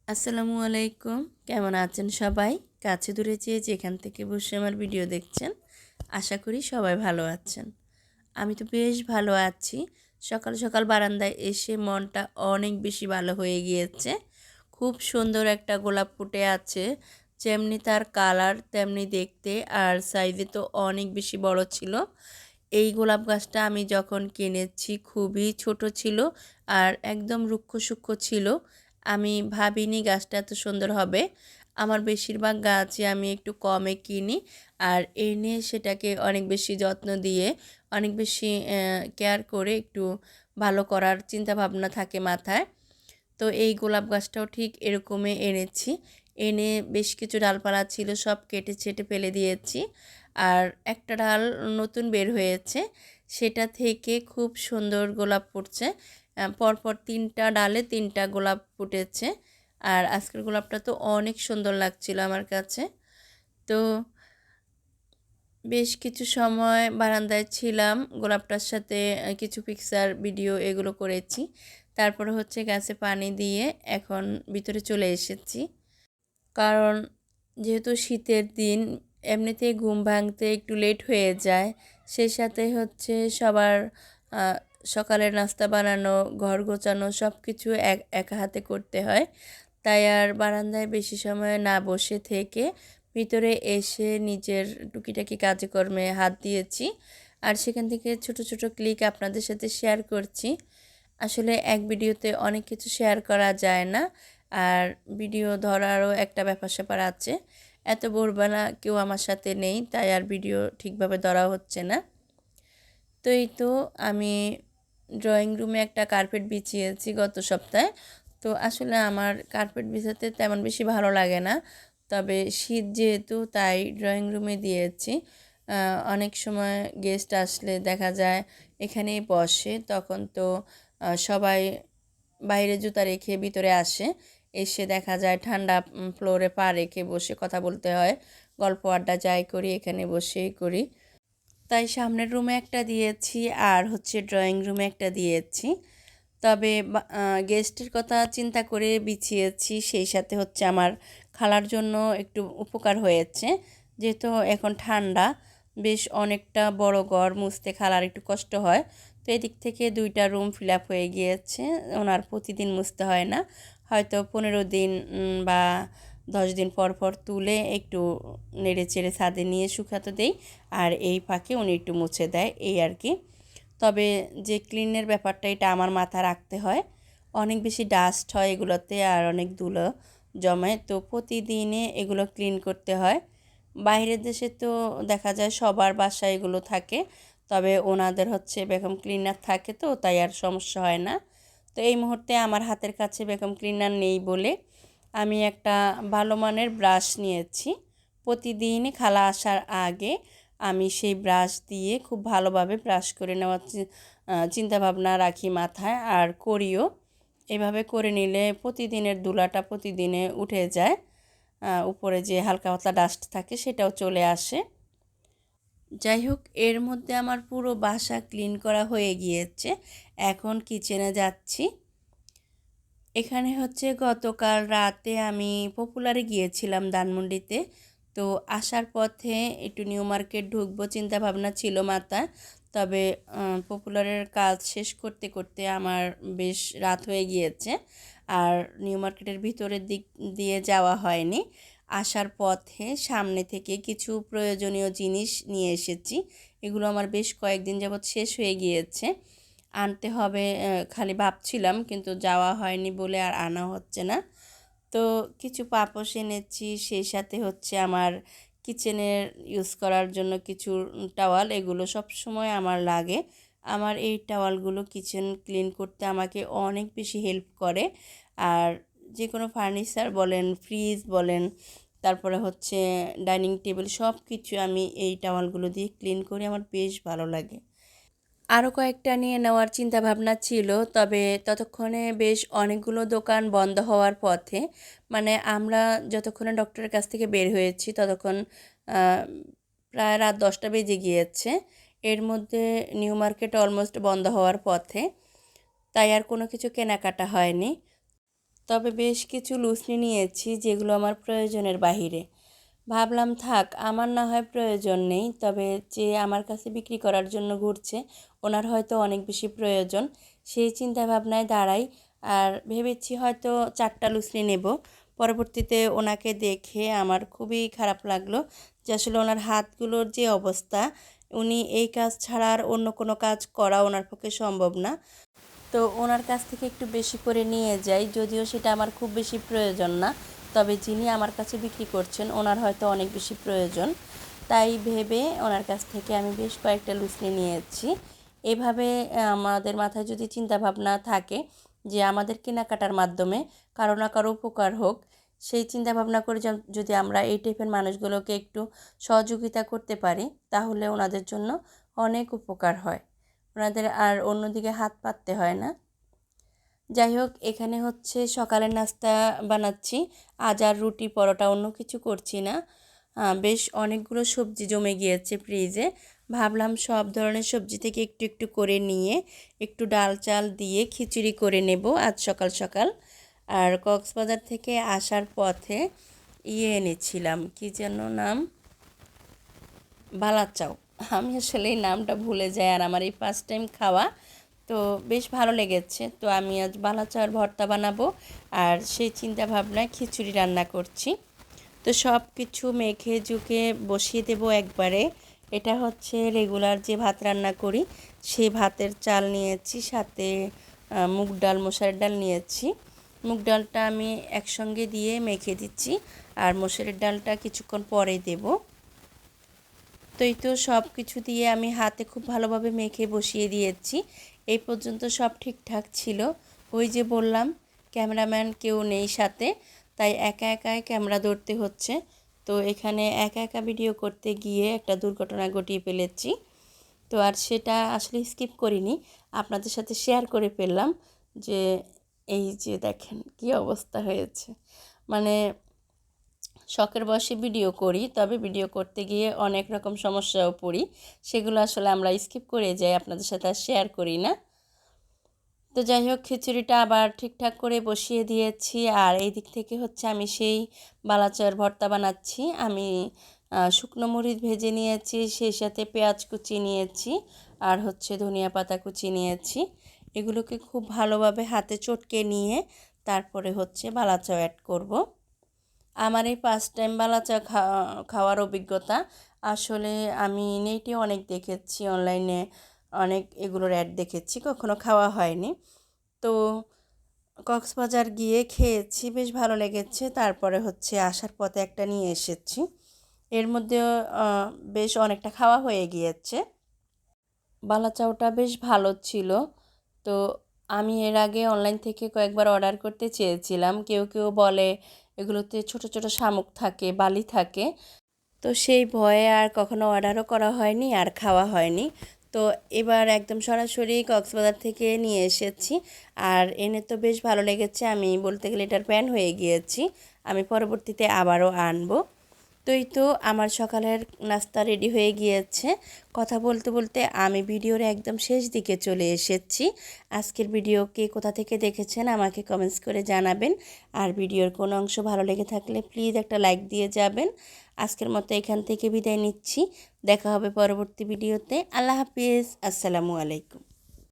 আসসালামু আলাইকুম। কেমন আছেন সবাই? কাছে দূরে চেয়ে যেখান থেকে বসে আমার ভিডিও দেখছেন, আশা করি সবাই ভালো আছেন। আমি তো বেশ ভালো আছি। সকাল সকাল বারান্দায় এসে মনটা অনেক বেশি ভালো হয়ে গিয়েছে। খুব সুন্দর একটা গোলাপ ফুটে আছে। যেমনি তার কালার তেমনি দেখতে, আর সাইজে তো অনেক বেশি বড় ছিল। এই গোলাপ গাছটা আমি যখন কিনেছি খুবই ছোট ছিল আর একদম রুক্ষ সূক্ষ্ম ছিল। আমি ভাবিনি গাছটা এত সুন্দর হবে। আমার বেশিরভাগ গাছই আমি একটু কমে কিনি, আর এনে সেটাকে অনেক বেশি যত্ন দিয়ে অনেক বেশি কেয়ার করে একটু ভালো করার চিন্তা ভাবনা থাকে মাথায়। তো এই গোলাপ গাছটাও ঠিক এরকমই এনেছি। এনে বেশ কিছু ডালপালা ছিল, সব কেটে ছেটে ফেলে দিয়েছি। আর একটা ডাল নতুন বের হয়েছে, সেটা থেকে খুব সুন্দর গোলাপ ফুটছে। পরপর 3টা ডালে 3টা গোলাপ ফুটেছে। আর আজকের গোলাপটা তো অনেক সুন্দর লাগছিল আমার কাছে। তো বেশ কিছু সময় বারান্দায় ছিলাম, গোলাপটার সাথে কিছু পিকচার ভিডিও এগুলো করেছি। তারপরে হচ্ছে গাছে পানি দিয়ে এখন ভিতরে চলে এসেছি। কারণ যেহেতু শীতের দিন, এমনিতেই ঘুম ভাঙতে একটু লেট হয়ে যায়। সেই সাথে হচ্ছে সবার আহ, সকালের নাস্তা বানানো, ঘর গোছানো সব কিছু একা হাতে করতে হয়। তাই আর বারান্দায় বেশি সময় না বসে থেকে ভিতরে এসে নিজের টুকিটাকি কাজকর্মে হাত দিয়েছি। আর সেখান থেকে ছোট ছোট ক্লিক আপনাদের সাথে শেয়ার করছি। আসলে এক ভিডিওতে অনেক কিছু শেয়ার করা যায় না, আর ভিডিও ধরারও একটা ব্যাপার স্যাপার আছে। এত ভোরবেলা কেউ আমার সাথে নেই, তাই আর ভিডিও ঠিকভাবে ধরা হচ্ছে না। তো এই তো আমি ড্রয়িং রুমে একটা কার্পেট বিছিয়েছি গত সপ্তাহে। তো আসলে আমার কার্পেট বিছাতে তেমন বেশি ভালো লাগে না, তবে শীত যেহেতু তাই ড্রয়িং রুমে দিয়েছি। অনেক সময় গেস্ট আসলে দেখা যায় এখানেই বসে, তখন তো সবাই বাইরে জুতা রেখে ভিতরে আসে। এসে দেখা যায় ঠান্ডা ফ্লোরে পা রেখে বসে কথা বলতে হয়। গল্প আড্ডা যাই করি এখানে বসেই করি। তাই সামনের রুমে একটা দিয়েছি, আর হচ্ছে ড্রয়িং রুমে একটা দিয়েছি। তবে গেস্টের কথা চিন্তা করে বিছিয়েছি, সেই সাথে হচ্ছে আমার খালার জন্য একটু উপকার হয়েছে। যেহেতু এখন ঠান্ডা, বেশ অনেকটা বড় ঘর, মুছতে খালার একটু কষ্ট হয়। তো এদিক থেকে 2টা রুম ফিল আপ হয়ে গিয়েছে। ওনার প্রতিদিন মুছতে হয় না, হয়তো 15 দিন বা 10 দিন পর পর তুলে একটু নেড়ে চেড়ে ছাদে নিয়ে শুকাতে দেই, আর এই ফাঁকে উনি একটু মুছে দেয়, এই আর কি। তবে যে ক্লিনের ব্যাপারটা, এটা আমার মাথা রাখতে হয়। অনেক বেশি ডাস্ট হয় এগুলোতে, আর অনেক ধুলো জমে, তো প্রতিদিনে এগুলো ক্লিন করতে হয়। বাইরের দেশে তো দেখা যায় সবার বাসায় এগুলো থাকে, তবে ওনাদের হচ্ছে ভ্যাকুয়াম ক্লিনার থাকে, তো তাই আর সমস্যা হয় না। তো এই মুহূর্তে আমার হাতের কাছে ভ্যাকুয়াম ক্লিনার নেই বলে আমি একটা ভালো মানের ব্রাশ নিয়েছি। প্রতিদিনই খালা আসার আগে আমি সেই ব্রাশ দিয়ে খুব ভালোভাবে ব্রাশ করে নেওয়ার চিন্তাভাবনা রাখি মাথায়, আর করিও। এভাবে করে নিলে প্রতিদিনের ধুলাটা প্রতিদিনে উঠে যায়। উপরে যে হালকা পাতলা ডাস্ট থাকে সেটাও চলে আসে। যাই হোক, এর মধ্যে আমার পুরো বাসা ক্লিন করা হয়ে গিয়েছে। এখন কিচেনে যাচ্ছি। এখানে হচ্ছে গতকাল রাতে আমি পপুলারে গিয়েছিলাম ধানমন্ডিতে। তো আসার পথে একটু নিউ মার্কেট ঢুকবো চিন্তা ভাবনা ছিল মাথায়। তবে পপুলারের কাজ শেষ করতে করতে আমার বেশ রাত হয়ে গিয়েছে, আর নিউ মার্কেটের ভিতরের দিক দিয়ে যাওয়া হয়নি। আসার পথে সামনে থেকে কিছু প্রয়োজনীয় জিনিস নিয়ে এসেছি। এগুলো আমার বেশ কয়েকদিন যাবৎ শেষ হয়ে গিয়েছে, আনতে হবে। খালি ভাবছিলাম, কিন্তু যাওয়া হয়নি বলে আর আনা হচ্ছে না। তো কিছু পাপোশ এনেছি, সেই সাথে হচ্ছে আমার কিচেনের ইউজ করার জন্য কিছু টাওয়াল। এগুলো সব সময় আমার লাগে। আমার এই টাওয়ালগুলো কিচেন ক্লিন করতে আমাকে অনেক বেশি হেল্প করে। আর যে কোনো ফার্নিচার বলেন, ফ্রিজ বলেন, তারপরে হচ্ছে ডাইনিং টেবিল, সব কিছু আমি এই টাওয়ালগুলো দিয়ে ক্লিন করি, আমার বেশ ভালো লাগে। আরও কয়েকটা নিয়ে নেওয়ার চিন্তা ভাবনা ছিল, তবে ততক্ষণে বেশ অনেকগুলো দোকান বন্ধ হওয়ার পথে, মানে আমরা যতক্ষণে ডক্টরের কাছ থেকে বের হয়েছি ততক্ষণ আহ, প্রায় রাত 10টা বেজে গিয়েছে। এর মধ্যে নিউ মার্কেট অলমোস্ট বন্ধ হওয়ার পথে, তাই আর কোনো কিছু কেনাকাটা হয়নি। তবে বেশ কিছু লুচনি নিয়েছি যেগুলো আমার প্রয়োজনের বাহিরে। ভাবলাম থাক, আমার না হয় প্রয়োজন নেই, তবে যে আমার কাছে বিক্রি করার জন্য ঘুরছে ওনার হয়তো অনেক বেশি প্রয়োজন, সেই চিন্তা ভাবনায় দাঁড়াই। আর ভেবেছি হয়তো 4টা লুচনি নেব। পরবর্তীতে ওনাকে দেখে আমার খুবই খারাপ লাগলো যে আসলে ওনার হাতগুলোর যে অবস্থা, উনি এই কাজ ছাড়া আর অন্য কোনো কাজ করা ওনার পক্ষে সম্ভব না। তো ওনার কাছ থেকে একটু বেশি করে নিয়ে যাই, যদিও সেটা আমার খুব বেশি প্রয়োজন না, তবে যিনি আমার কাছে বিক্রি করছেন ওনার হয়তো অনেক বেশি প্রয়োজন। তাই ভেবে ওনার কাছ থেকে আমি বেশ কয়েকটা লুচনি নিয়েছি। এভাবে আমাদের মাথায় যদি চিন্তা ভাবনা থাকে যে আমাদের কেনাকাটার মাধ্যমে কারো না কারো উপকার হোক, সেই চিন্তা ভাবনা করে যদি আমরা এই টাইপের মানুষগুলোকে একটু সহযোগিতা করতে পারি, তাহলে ওনাদের জন্য অনেক উপকার হয়, ওনাদের আর অন্যদিকে হাত পাততে হয় না। যাই হোক, এখানে হচ্ছে সকালের নাস্তা বানাচ্ছি। আজ আর রুটি পরোটা অন্য কিছু করছি না। বেশ অনেকগুলো সবজি জমে গিয়েছে ফ্রিজে। ভাবলাম সব ধরনের সবজি থেকে একটু একটু করে নিয়ে একটু ডাল চাল দিয়ে খিচুড়ি করে নেব আজ সকাল সকাল। আর কক্সবাজার থেকে আসার পথে এনেছিলাম, কি যেন নাম, বালাচাও। আমি আসলে এই নামটা ভুলে যাই, আর আমার এই ফার্স্ট টাইম খাওয়া, তো বেশ ভালো লেগেছে। তো আমি আজ বালাচাওয়ার ভর্তা বানাবো, আর সেই চিন্তা ভাবনায় খিচুড়ি রান্না করছি। তো সব কিছু মেখে ঝুঁকে বসিয়ে দেব একবারে। এটা হচ্ছে রেগুলার যে ভাত রান্না করি সেই ভাতের চাল নিয়েছি, সাথে মুগ ডাল, মসুরের ডাল নিয়েছি। মুগ ডালটা আমি একসঙ্গে দিয়ে মেখে দিচ্ছি, আর মসুরের ডালটা কিছুক্ষণ পরে দেব। তো এই তো সব কিছু দিয়ে আমি হাতে খুব ভালোভাবে মেখে বসিয়ে দিয়েছি। এই পর্যন্ত সব ঠিকঠাক ছিল। ওই যে বললাম ক্যামেরাম্যান কেউ নেই সাথে, তাই একা একাই ক্যামেরা ধরতে হচ্ছে। তো এখানে একা একা ভিডিও করতে গিয়ে একটা দুর্ঘটনা ঘটিয়ে ফেলেছি। তো আর সেটা আসলে স্কিপ করিনি, আপনাদের সাথে শেয়ার করে ফেললাম যে এই যে দেখেন কি অবস্থা হয়েছে। মানে শখের বশে ভিডিও করি, তবে ভিডিও করতে গিয়ে অনেক রকম সমস্যাও পড়ি, সেগুলো আসলে আমরা স্কিপ করে যাই, আপনাদের সাথে আর শেয়ার করি না। তো যাই হোক, খিচুড়িটা আবার ঠিকঠাক করে বসিয়ে দিয়েছি। আর এই দিক থেকে হচ্ছে আমি সেই বালাচার ভর্তা বানাচ্ছি। আমি শুকনো মরিচ ভেজে নিয়েছি, সেই সাথে পেঁয়াজ কুচি নিয়েছি, আর হচ্ছে ধনিয়া পাতা কুচি নিয়েছি। এগুলোকে খুব ভালোভাবে হাতে চটকে নিয়ে তারপরে হচ্ছে বালাচাও অ্যাড করব। আমার এই ফার্স্ট টাইম বালাচা খাওয়ার অভিজ্ঞতা। আসলে আমি নেটে অনেক দেখেছি, অনলাইনে অনেক এগুলোর অ্যাড দেখেছি, কখনো খাওয়া হয়নি। তো কক্সবাজার গিয়ে খেয়েছি, বেশ ভালো লেগেছে। তারপরে হচ্ছে আসার পথে একটা নিয়ে এসেছি, এর মধ্যে বেশ অনেকটা খাওয়া হয়ে গিয়েছে। বালাচাওটা বেশ ভালো ছিল। তো আমি এর আগে অনলাইন থেকে কয়েকবার অর্ডার করতে চেয়েছিলাম, কেউ কেউ বলে এগুলোতে ছোট ছোট শামুক থাকে, বালি থাকে, তো সেই ভয়ে আর কখনো অর্ডারও করা হয়নি আর খাওয়া হয়নি। তো এবার একদম সরাসরি কক্সবাজার থেকে নিয়ে এসেছি, আর এনে তো বেশ ভালো লেগেছে। আমি বলতে গেলে এটার ফ্যান হয়ে গিয়েছি, আমি পরবর্তীতে আবারও আনবো। তো এই তো আমার সকালের নাস্তা রেডি হয়ে গিয়েছে। কথা বলতে বলতে আমি ভিডিওর একদম শেষ দিকে চলে এসেছি। আজকের ভিডিও কে কোথা থেকে দেখেছেন আমাকে কমেন্টস করে জানাবেন। আর ভিডিওর কোনো অংশ ভালো লেগে থাকলে প্লিজ একটা লাইক দিয়ে যাবেন। আজকের মতো এখান থেকে বিদায় নিচ্ছি, দেখা হবে পরবর্তী ভিডিওতে। আল্লাহ হাফিজ, আসসালামু আলাইকুম।